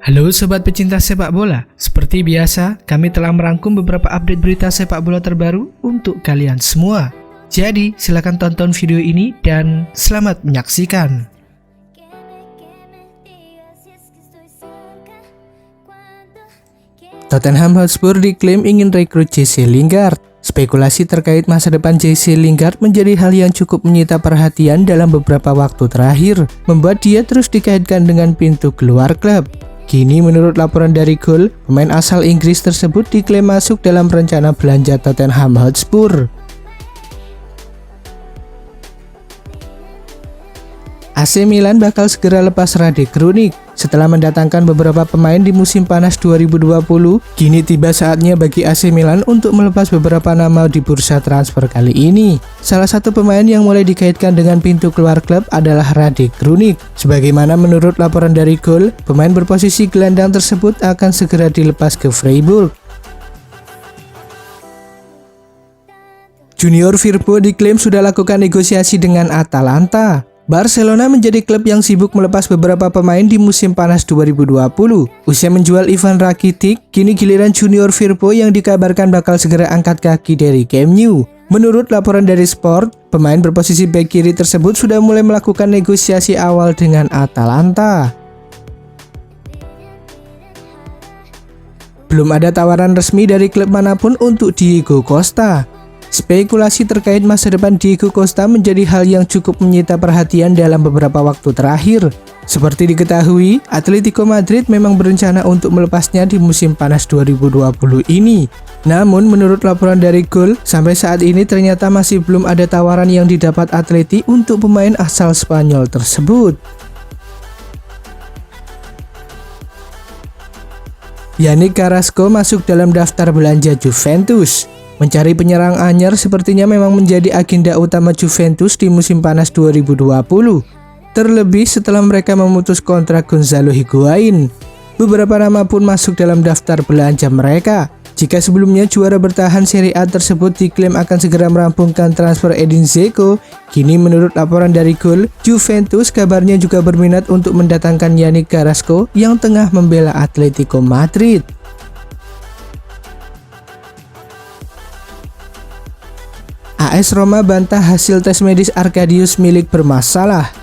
Halo sobat pecinta sepak bola, seperti biasa kami telah merangkum beberapa update berita sepak bola terbaru untuk kalian semua. Jadi silakan tonton video ini dan selamat menyaksikan. Tottenham Hotspur diklaim ingin rekrut Jesse Lingard. Spekulasi terkait masa depan Jesse Lingard menjadi hal yang cukup menyita perhatian dalam beberapa waktu terakhir, membuat dia terus dikaitkan dengan pintu keluar klub. Kini menurut laporan dari Goal, pemain asal Inggris tersebut diklaim masuk dalam rencana belanja Tottenham Hotspur. AC Milan bakal segera lepas Rade Krunic. Setelah mendatangkan beberapa pemain di musim panas 2020, kini tiba saatnya bagi AC Milan untuk melepas beberapa nama di bursa transfer kali ini. Salah satu pemain yang mulai dikaitkan dengan pintu keluar klub adalah Rade Krunic. Sebagaimana menurut laporan dari Goal, pemain berposisi gelandang tersebut akan segera dilepas ke Freiburg. Junior Firpo diklaim sudah lakukan negosiasi dengan Atalanta. Barcelona menjadi klub yang sibuk melepas beberapa pemain di musim panas 2020. Usai menjual Ivan Rakitic, kini giliran Junior Firpo yang dikabarkan bakal segera angkat kaki dari Camp Nou. Menurut laporan dari Sport, pemain berposisi bek kiri tersebut sudah mulai melakukan negosiasi awal dengan Atalanta. Belum ada tawaran resmi dari klub manapun untuk Diego Costa. Spekulasi terkait masa depan Diego Costa menjadi hal yang cukup menyita perhatian dalam beberapa waktu terakhir. Seperti diketahui, Atletico Madrid memang berencana untuk melepasnya di musim panas 2020 ini. Namun menurut laporan dari Goal, sampai saat ini ternyata masih belum ada tawaran yang didapat Atleti untuk pemain asal Spanyol tersebut. Yannick Carrasco masuk dalam daftar belanja Juventus. Mencari penyerang anyar sepertinya memang menjadi agenda utama Juventus di musim panas 2020. Terlebih setelah mereka memutus kontrak Gonzalo Higuain. Beberapa nama pun masuk dalam daftar belanja mereka. Jika sebelumnya juara bertahan Serie A tersebut diklaim akan segera merampungkan transfer Edin Dzeko, kini menurut laporan dari Goal, Juventus kabarnya juga berminat untuk mendatangkan Yannick Carrasco yang tengah membela Atletico Madrid. AS Roma bantah hasil tes medis Arkadiusz Milik bermasalah.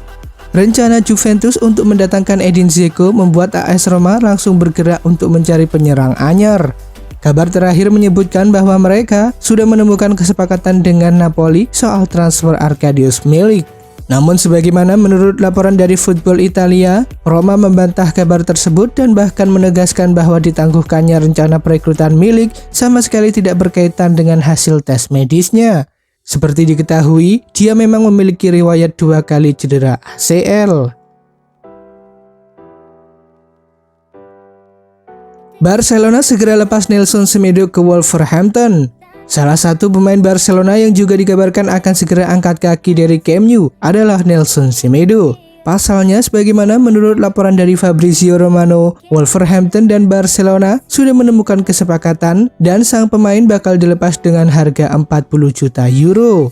Rencana Juventus untuk mendatangkan Edin Dzeko membuat AS Roma langsung bergerak untuk mencari penyerang anyar. Kabar terakhir menyebutkan bahwa mereka sudah menemukan kesepakatan dengan Napoli soal transfer Arkadiusz Milik. Namun sebagaimana menurut laporan dari Football Italia, Roma membantah kabar tersebut dan bahkan menegaskan bahwa ditangguhkannya rencana perekrutan Milik sama sekali tidak berkaitan dengan hasil tes medisnya. Seperti diketahui, dia memang memiliki riwayat 2 kali cedera ACL. Barcelona segera lepas Nelson Semedo ke Wolverhampton. Salah satu pemain Barcelona yang juga dikabarkan akan segera angkat kaki dari Camp Nou adalah Nelson Semedo. Pasalnya, sebagaimana menurut laporan dari Fabrizio Romano, Wolverhampton dan Barcelona sudah menemukan kesepakatan dan sang pemain bakal dilepas dengan harga 40 juta euro.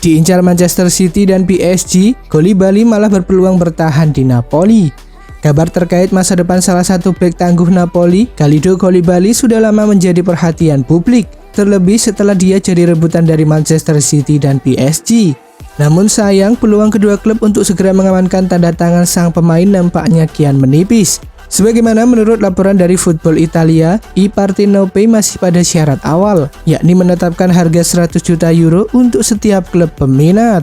Diincar Manchester City dan PSG, Koulibaly malah berpeluang bertahan di Napoli. Kabar terkait masa depan salah satu bek tangguh Napoli, Kalidou Koulibaly sudah lama menjadi perhatian publik. Terlebih setelah dia jadi rebutan dari Manchester City dan PSG. Namun sayang, peluang kedua klub untuk segera mengamankan tanda tangan sang pemain nampaknya kian menipis. Sebagaimana menurut laporan dari Football Italia, I Partenope masih pada syarat awal, yakni menetapkan harga 100 juta euro untuk setiap klub peminat.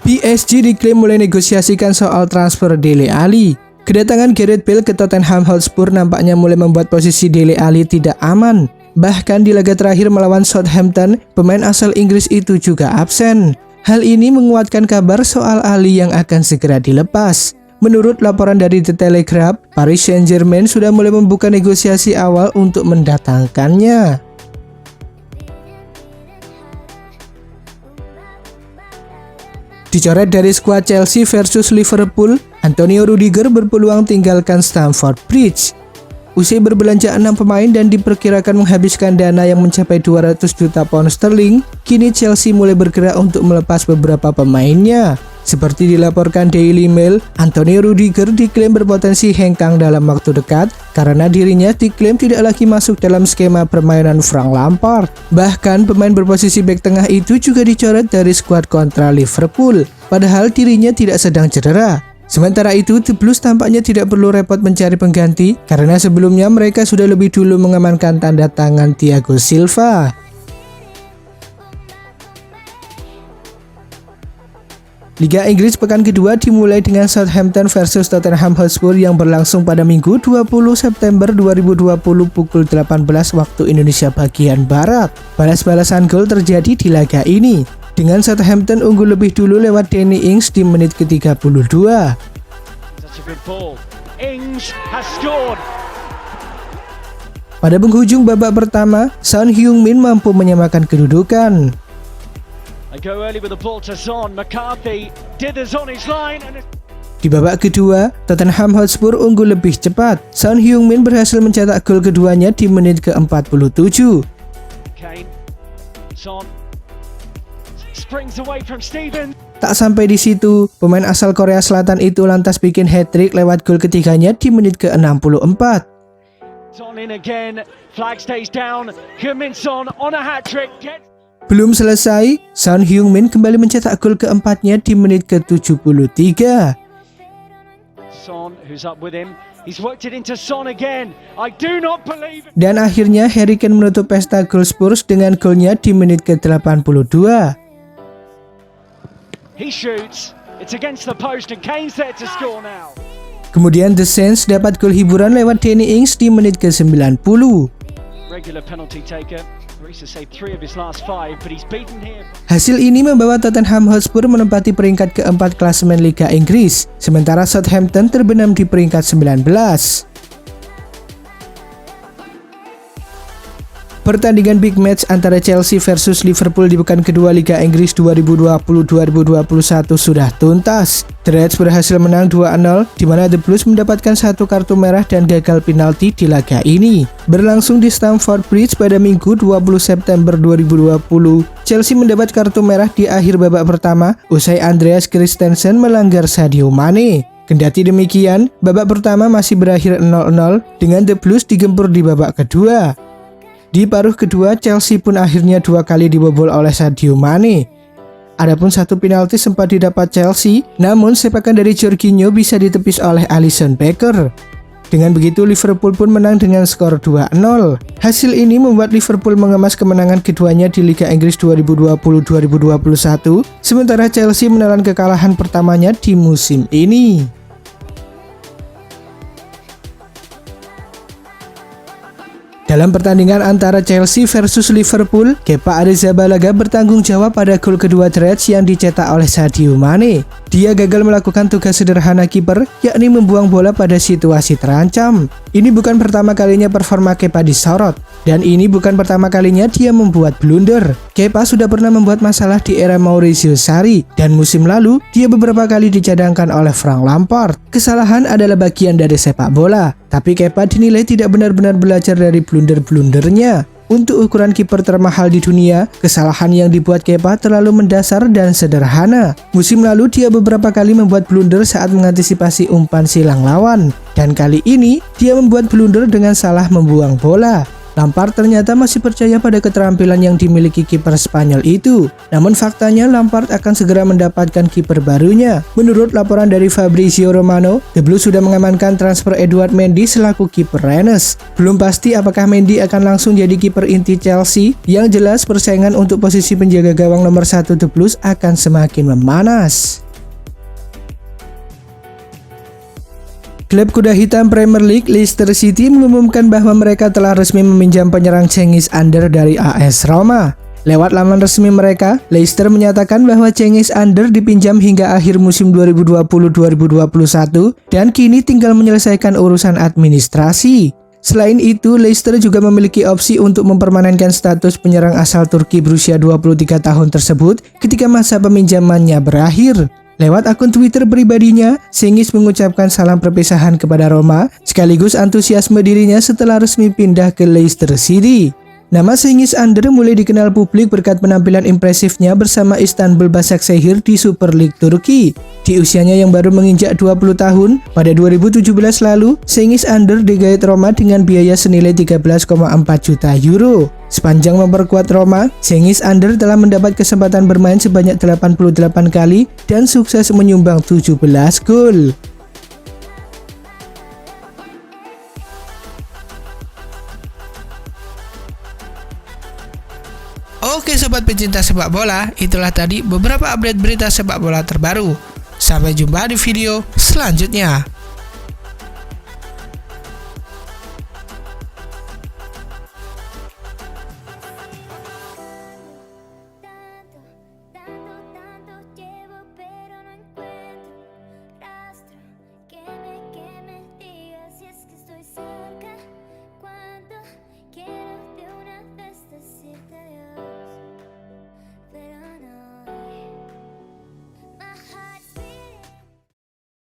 PSG diklaim mulai negosiasikan soal transfer Dele Alli. Kedatangan Gareth Bale ke Tottenham Hotspur nampaknya mulai membuat posisi Dele Alli tidak aman. Bahkan di laga terakhir melawan Southampton, pemain asal Inggris itu juga absen. Hal ini menguatkan kabar soal Alli yang akan segera dilepas. Menurut laporan dari The Telegraph, Paris Saint-Germain sudah mulai membuka negosiasi awal untuk mendatangkannya. Dicoret dari skuad Chelsea versus Liverpool, Antonio Rudiger berpeluang tinggalkan Stamford Bridge. Usai berbelanja 6 pemain dan diperkirakan menghabiskan dana yang mencapai 200 juta pound sterling, kini Chelsea mulai bergerak untuk melepas beberapa pemainnya. Seperti dilaporkan Daily Mail, Antonio Rudiger diklaim berpotensi hengkang dalam waktu dekat karena dirinya diklaim tidak lagi masuk dalam skema permainan Frank Lampard. Bahkan pemain berposisi bek tengah itu juga dicoret dari skuad kontra Liverpool, padahal dirinya tidak sedang cedera. Sementara itu, The Blues tampaknya tidak perlu repot mencari pengganti karena sebelumnya mereka sudah lebih dulu mengamankan tanda tangan Thiago Silva. Liga Inggris pekan kedua dimulai dengan Southampton versus Tottenham Hotspur yang berlangsung pada Minggu 20 September 2020 pukul 18 waktu Indonesia bagian Barat. Balas-balasan gol terjadi di laga ini, dengan Southampton unggul lebih dulu lewat Danny Ings di menit ke-32. Pada penghujung babak pertama, Son Heung-min mampu menyamakan kedudukan. Di babak kedua, Tottenham Hotspur unggul lebih cepat. Son Heung-min berhasil mencetak gol keduanya di menit ke-47. Tak sampai di situ, pemain asal Korea Selatan itu lantas bikin hat-trick lewat gol ketiganya di menit ke-64. Belum selesai, Son Heung-min kembali mencetak gol keempatnya di menit ke-73. Dan akhirnya Harry Kane menutup pesta gol Spurs dengan golnya di menit ke-82. Kemudian The Saints dapat gol hiburan lewat Danny Ings di menit ke-90. Hasil ini membawa Tottenham Hotspur menempati peringkat keempat klasemen Liga Inggris, sementara Southampton terbenam di peringkat 19. Pertandingan big match antara Chelsea versus Liverpool di pekan kedua Liga Inggris 2020-2021 sudah tuntas. The Reds berhasil menang 2-0, di mana The Blues mendapatkan 1 kartu merah dan gagal penalti di laga ini. Berlangsung di Stamford Bridge pada Minggu 20 September 2020, Chelsea mendapat kartu merah di akhir babak pertama usai Andreas Christensen melanggar Sadio Mane. Kendati demikian, babak pertama masih berakhir 0-0 dengan The Blues digempur di babak kedua. Di paruh kedua, Chelsea pun akhirnya 2 kali dibobol oleh Sadio Mane. Adapun 1 penalti sempat didapat Chelsea, namun sepakan dari Jorginho bisa ditepis oleh Alisson Becker. Dengan begitu, Liverpool pun menang dengan skor 2-0. Hasil ini membuat Liverpool mengemas kemenangan keduanya di Liga Inggris 2020-2021, sementara Chelsea menelan kekalahan pertamanya di musim ini. Dalam pertandingan antara Chelsea versus Liverpool, Kepa Arrizabalaga bertanggung jawab pada gol kedua The Reds yang dicetak oleh Sadio Mane. Dia gagal melakukan tugas sederhana kiper, yakni membuang bola pada situasi terancam. Ini bukan pertama kalinya performa Kepa disorot, dan ini bukan pertama kalinya dia membuat blunder. Kepa sudah pernah membuat masalah di era Maurizio Sarri, dan musim lalu dia beberapa kali dicadangkan oleh Frank Lampard. Kesalahan adalah bagian dari sepak bola, tapi Kepa dinilai tidak benar-benar belajar dari blunder-blundernya. Untuk ukuran kiper termahal di dunia, kesalahan yang dibuat Kepa terlalu mendasar dan sederhana. Musim lalu dia beberapa kali membuat blunder saat mengantisipasi umpan silang lawan, dan kali ini dia membuat blunder dengan salah membuang bola. Lampard ternyata masih percaya pada keterampilan yang dimiliki kiper Spanyol itu. Namun faktanya Lampard akan segera mendapatkan kiper barunya. Menurut laporan dari Fabrizio Romano, The Blues sudah mengamankan transfer Edouard Mendy selaku kiper Rennes. Belum pasti apakah Mendy akan langsung jadi kiper inti Chelsea. Yang jelas persaingan untuk posisi penjaga gawang nomor 1 The Blues akan semakin memanas. Klub kuda hitam Premier League Leicester City mengumumkan bahwa mereka telah resmi meminjam penyerang Cengiz Under dari AS Roma. Lewat laman resmi mereka, Leicester menyatakan bahwa Cengiz Under dipinjam hingga akhir musim 2020-2021 dan kini tinggal menyelesaikan urusan administrasi. Selain itu, Leicester juga memiliki opsi untuk mempermanenkan status penyerang asal Turki berusia 23 tahun tersebut ketika masa peminjamannya berakhir. Lewat akun Twitter pribadinya, Cengiz mengucapkan salam perpisahan kepada Roma, sekaligus antusiasme dirinya setelah resmi pindah ke Leicester City. Nama Cengiz Under mulai dikenal publik berkat penampilan impresifnya bersama Istanbul Başakşehir di Super League Turki. Di usianya yang baru menginjak 20 tahun, pada 2017 lalu, Cengiz Under digait Roma dengan biaya senilai 13,4 juta euro. Sepanjang memperkuat Roma, Cengiz Under telah mendapat kesempatan bermain sebanyak 88 kali dan sukses menyumbang 17 gol. Oke sobat pecinta sepak bola, itulah tadi beberapa update berita sepak bola terbaru. Sampai jumpa di video selanjutnya.